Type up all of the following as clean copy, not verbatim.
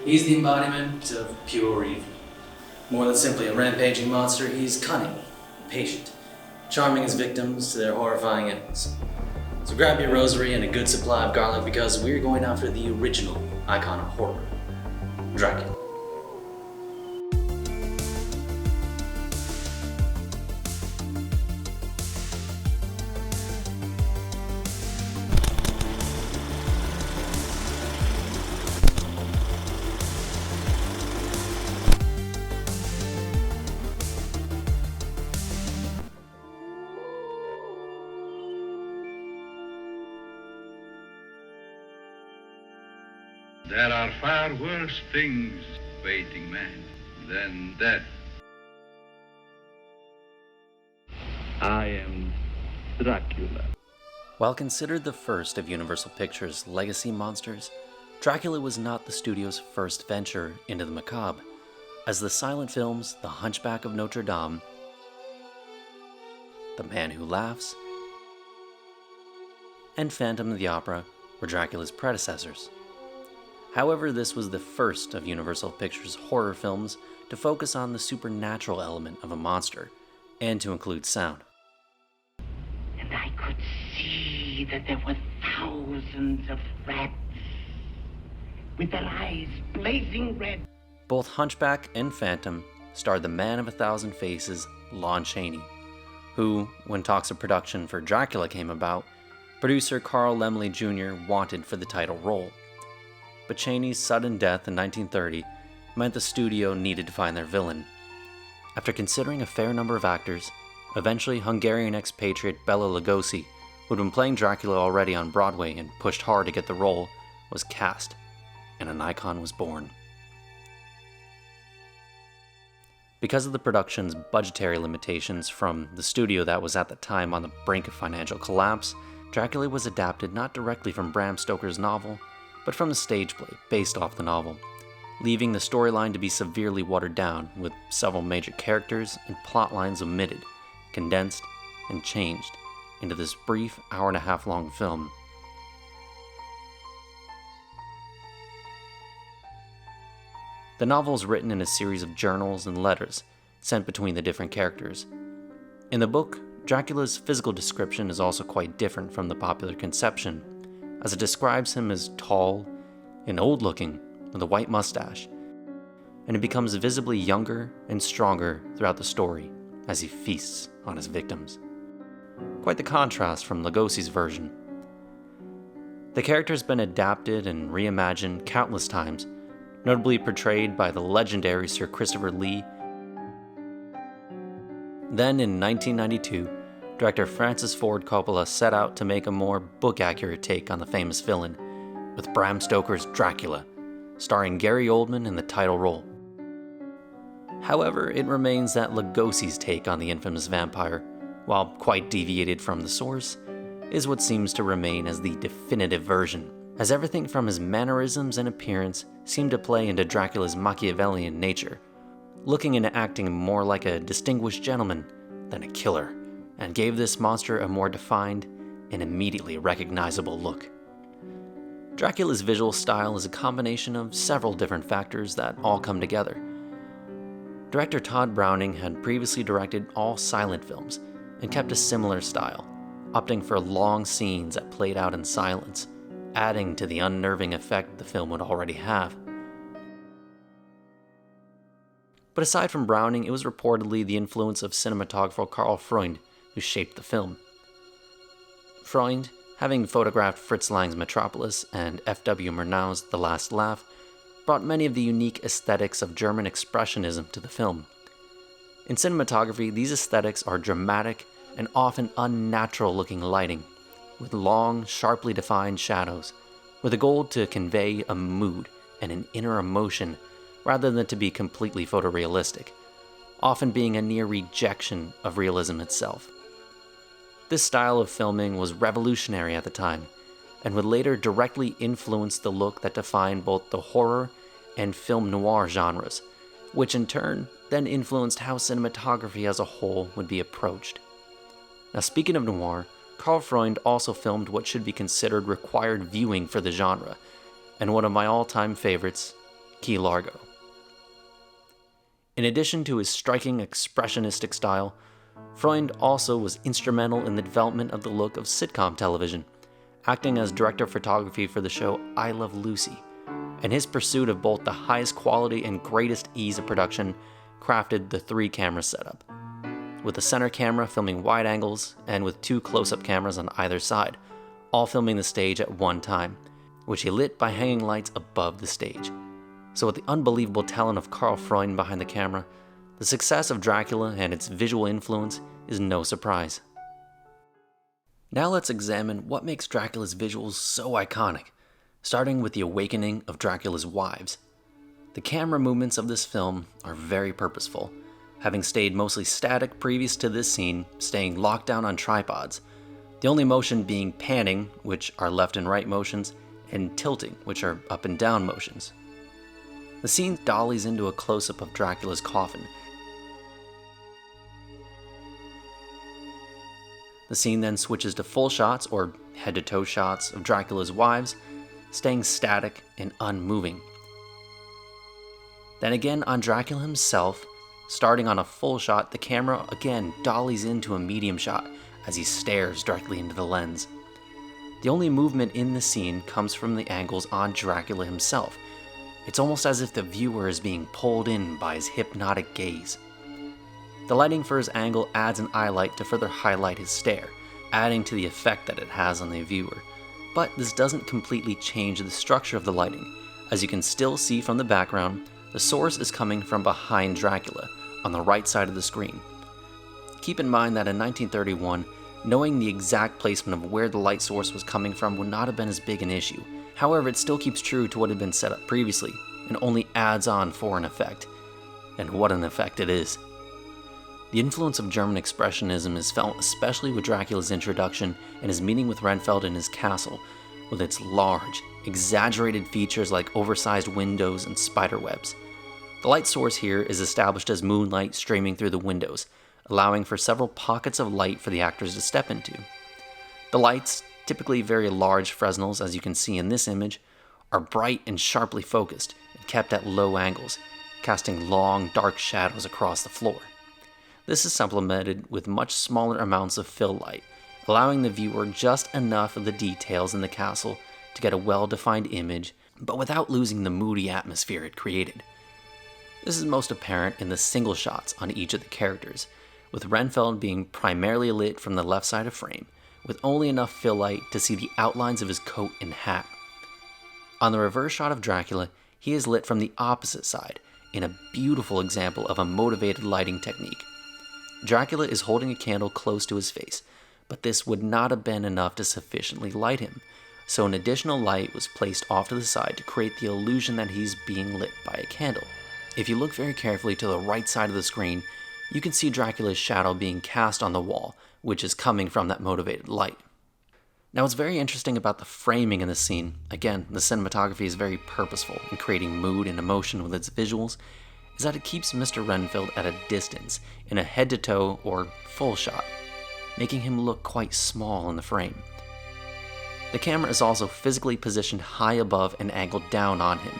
He's the embodiment of pure evil. More than simply a rampaging monster, he's cunning, patient, charming his victims to their horrifying ends. So grab your rosary and a good supply of garlic because we're going after the original icon of horror, Dracula. There are far worse things awaiting man than death. I am Dracula. While considered the first of Universal Pictures' legacy monsters, Dracula was not the studio's first venture into the macabre, as the silent films The Hunchback of Notre Dame, The Man Who Laughs, and Phantom of the Opera were Dracula's predecessors. However, this was the first of Universal Pictures' horror films to focus on the supernatural element of a monster, and to include sound. And I could see that there were thousands of rats, with their eyes blazing red. Both Hunchback and Phantom starred the man of a thousand faces, Lon Chaney, who, when talks of production for Dracula came about, producer Karl Jr. wanted for the title role. But Chaney's sudden death in 1930 meant the studio needed to find their villain. After considering a fair number of actors, eventually Hungarian expatriate Bela Lugosi, who had been playing Dracula already on Broadway and pushed hard to get the role, was cast, and an icon was born. Because of the production's budgetary limitations from the studio that was at the time on the brink of financial collapse, Dracula was adapted not directly from Bram Stoker's novel, but from the stage play based off the novel, leaving the storyline to be severely watered down, with several major characters and plot lines omitted, condensed, and changed into this brief hour-and-a-half-long film. The novel is written in a series of journals and letters sent between the different characters. In the book, Dracula's physical description is also quite different from the popular conception, as it describes him as tall and old-looking with a white mustache, and he becomes visibly younger and stronger throughout the story as he feasts on his victims. Quite the contrast from Lugosi's version. The character has been adapted and reimagined countless times, notably portrayed by the legendary Sir Christopher Lee. Then in 1992, director Francis Ford Coppola set out to make a more book-accurate take on the famous villain, with Bram Stoker's Dracula, starring Gary Oldman in the title role. However, it remains that Lugosi's take on the infamous vampire, while quite deviated from the source, is what seems to remain as the definitive version, as everything from his mannerisms and appearance seemed to play into Dracula's Machiavellian nature, looking and acting more like a distinguished gentleman than a killer, and gave this monster a more defined and immediately recognizable look. Dracula's visual style is a combination of several different factors that all come together. Director Todd Browning had previously directed all silent films and kept a similar style, opting for long scenes that played out in silence, adding to the unnerving effect the film would already have. But aside from Browning, it was reportedly the influence of cinematographer Karl Freund who shaped the film. Freund, having photographed Fritz Lang's Metropolis and F.W. Murnau's The Last Laugh, brought many of the unique aesthetics of German expressionism to the film. In cinematography, these aesthetics are dramatic and often unnatural-looking lighting, with long, sharply defined shadows, with a goal to convey a mood and an inner emotion rather than to be completely photorealistic, often being a near rejection of realism itself. This style of filming was revolutionary at the time, and would later directly influence the look that defined both the horror and film noir genres, which in turn then influenced how cinematography as a whole would be approached. Now, speaking of noir, Karl Freund also filmed what should be considered required viewing for the genre, and one of my all-time favorites, Key Largo. In addition to his striking expressionistic style, Freund also was instrumental in the development of the look of sitcom television, acting as director of photography for the show I Love Lucy, and his pursuit of both the highest quality and greatest ease of production crafted the 3-camera setup, with the center camera filming wide angles and with 2 close-up cameras on either side, all filming the stage at one time, which he lit by hanging lights above the stage. So with the unbelievable talent of Karl Freund behind the camera, the success of Dracula and its visual influence is no surprise. Now let's examine what makes Dracula's visuals so iconic, starting with the awakening of Dracula's wives. The camera movements of this film are very purposeful, having stayed mostly static previous to this scene, staying locked down on tripods, the only motion being panning, which are left and right motions, and tilting, which are up and down motions. The scene dollies into a close-up of Dracula's coffin. The scene then switches to full shots, or head-to-toe shots, of Dracula's wives, staying static and unmoving. Then again on Dracula himself, starting on a full shot, the camera again dollies into a medium shot as he stares directly into the lens. The only movement in the scene comes from the angles on Dracula himself. It's almost as if the viewer is being pulled in by his hypnotic gaze. The lighting for his angle adds an eye light to further highlight his stare, adding to the effect that it has on the viewer. But this doesn't completely change the structure of the lighting. As you can still see from the background, the source is coming from behind Dracula, on the right side of the screen. Keep in mind that in 1931, knowing the exact placement of where the light source was coming from would not have been as big an issue. However, it still keeps true to what had been set up previously, and only adds on for an effect. And what an effect it is. The influence of German Expressionism is felt especially with Dracula's introduction and his meeting with Renfeld in his castle, with its large, exaggerated features like oversized windows and spiderwebs. The light source here is established as moonlight streaming through the windows, allowing for several pockets of light for the actors to step into. The lights, typically very large Fresnels as you can see in this image, are bright and sharply focused and kept at low angles, casting long, dark shadows across the floor. This is supplemented with much smaller amounts of fill light, allowing the viewer just enough of the details in the castle to get a well-defined image, but without losing the moody atmosphere it created. This is most apparent in the single shots on each of the characters, with Renfeld being primarily lit from the left side of frame, with only enough fill light to see the outlines of his coat and hat. On the reverse shot of Dracula, he is lit from the opposite side, in a beautiful example of a motivated lighting technique. Dracula is holding a candle close to his face, but this would not have been enough to sufficiently light him, so an additional light was placed off to the side to create the illusion that he's being lit by a candle. If you look very carefully to the right side of the screen, you can see Dracula's shadow being cast on the wall, which is coming from that motivated light. Now what's very interesting about the framing in this scene, again, the cinematography is very purposeful in creating mood and emotion with its visuals, is that it keeps Mr. Renfield at a distance in a head-to-toe or full shot, making him look quite small in the frame. The camera is also physically positioned high above and angled down on him.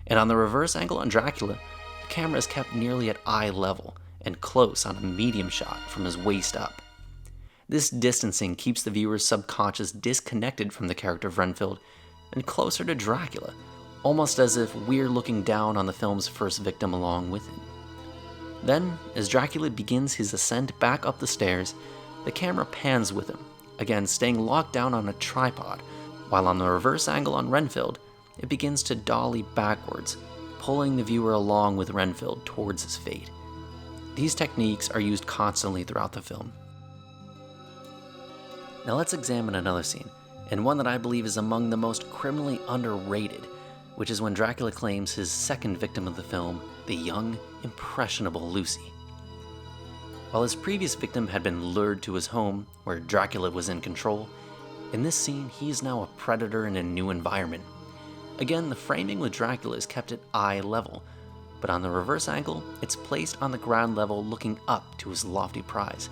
And on the reverse angle on Dracula, the camera is kept nearly at eye level and close on a medium shot from his waist up. This distancing keeps the viewer's subconscious disconnected from the character of Renfield and closer to Dracula, almost as if we're looking down on the film's first victim along with him. Then, as Dracula begins his ascent back up the stairs, the camera pans with him, again staying locked down on a tripod, while on the reverse angle on Renfield, it begins to dolly backwards, pulling the viewer along with Renfield towards his fate. These techniques are used constantly throughout the film. Now let's examine another scene, and one that I believe is among the most criminally underrated, which is when Dracula claims his second victim of the film, the young, impressionable Lucy. While his previous victim had been lured to his home, where Dracula was in control, in this scene he is now a predator in a new environment. Again, the framing with Dracula is kept at eye level, but on the reverse angle, it's placed on the ground level looking up to his lofty prize.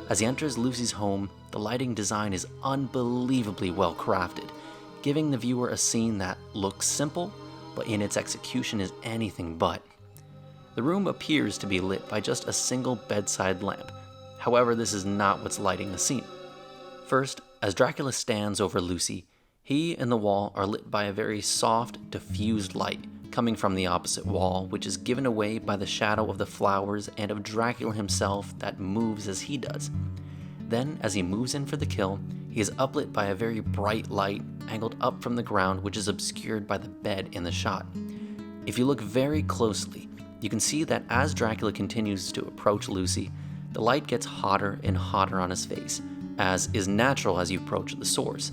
As he enters Lucy's home, the lighting design is unbelievably well crafted, giving the viewer a scene that looks simple, but in its execution is anything but. The room appears to be lit by just a single bedside lamp. However, this is not what's lighting the scene. First, as Dracula stands over Lucy, he and the wall are lit by a very soft, diffused light coming from the opposite wall, which is given away by the shadow of the flowers and of Dracula himself that moves as he does. Then, as he moves in for the kill, he is uplit by a very bright light angled up from the ground, which is obscured by the bed in the shot. If you look very closely, you can see that as Dracula continues to approach Lucy, the light gets hotter and hotter on his face, as is natural as you approach the source.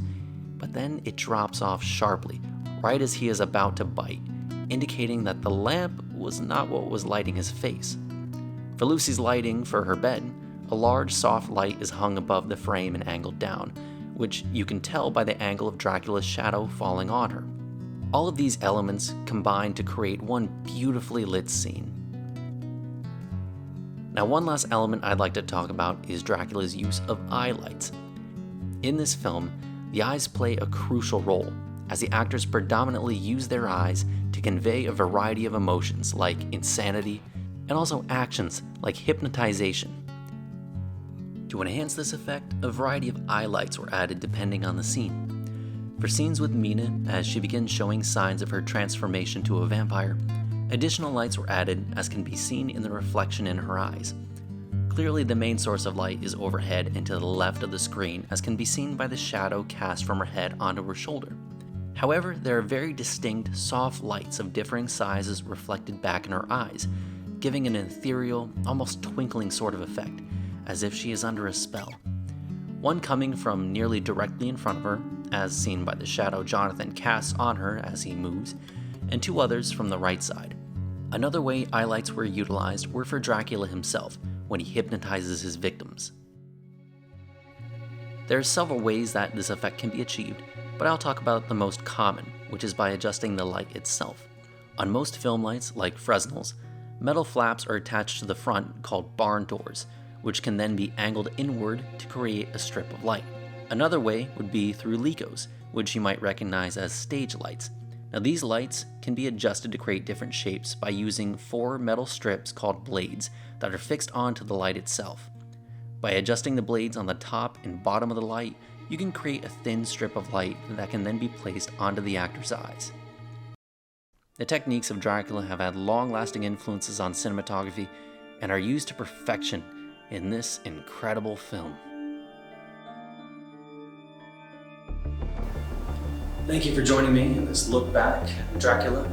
But then it drops off sharply, right as he is about to bite, indicating that the lamp was not what was lighting his face. For Lucy's lighting for her bed, a large soft light is hung above the frame and angled down, which you can tell by the angle of Dracula's shadow falling on her. All of these elements combine to create one beautifully lit scene. Now, one last element I'd like to talk about is Dracula's use of eye lights. In this film, the eyes play a crucial role, as the actors predominantly use their eyes to convey a variety of emotions like insanity, and also actions like hypnotization. To enhance this effect, a variety of eye lights were added depending on the scene. For scenes with Mina, as she begins showing signs of her transformation to a vampire, additional lights were added as can be seen in the reflection in her eyes. Clearly the main source of light is overhead and to the left of the screen, as can be seen by the shadow cast from her head onto her shoulder. However, there are very distinct, soft lights of differing sizes reflected back in her eyes, giving an ethereal, almost twinkling sort of effect, as if she is under a spell. One coming from nearly directly in front of her, as seen by the shadow Jonathan casts on her as he moves, and two others from the right side. Another way eye lights were utilized were for Dracula himself, when he hypnotizes his victims. There are several ways that this effect can be achieved, but I'll talk about the most common, which is by adjusting the light itself. On most film lights, like Fresnel's, metal flaps are attached to the front called barn doors, which can then be angled inward to create a strip of light. Another way would be through Licos, which you might recognize as stage lights. Now these lights can be adjusted to create different shapes by using 4 metal strips called blades that are fixed onto the light itself. By adjusting the blades on the top and bottom of the light, you can create a thin strip of light that can then be placed onto the actor's eyes. The techniques of Dracula have had long-lasting influences on cinematography and are used to perfection in this incredible film. Thank you for joining me in this look back at Dracula.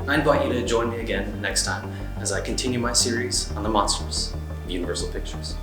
I invite you to join me again next time as I continue my series on the monsters of Universal Pictures.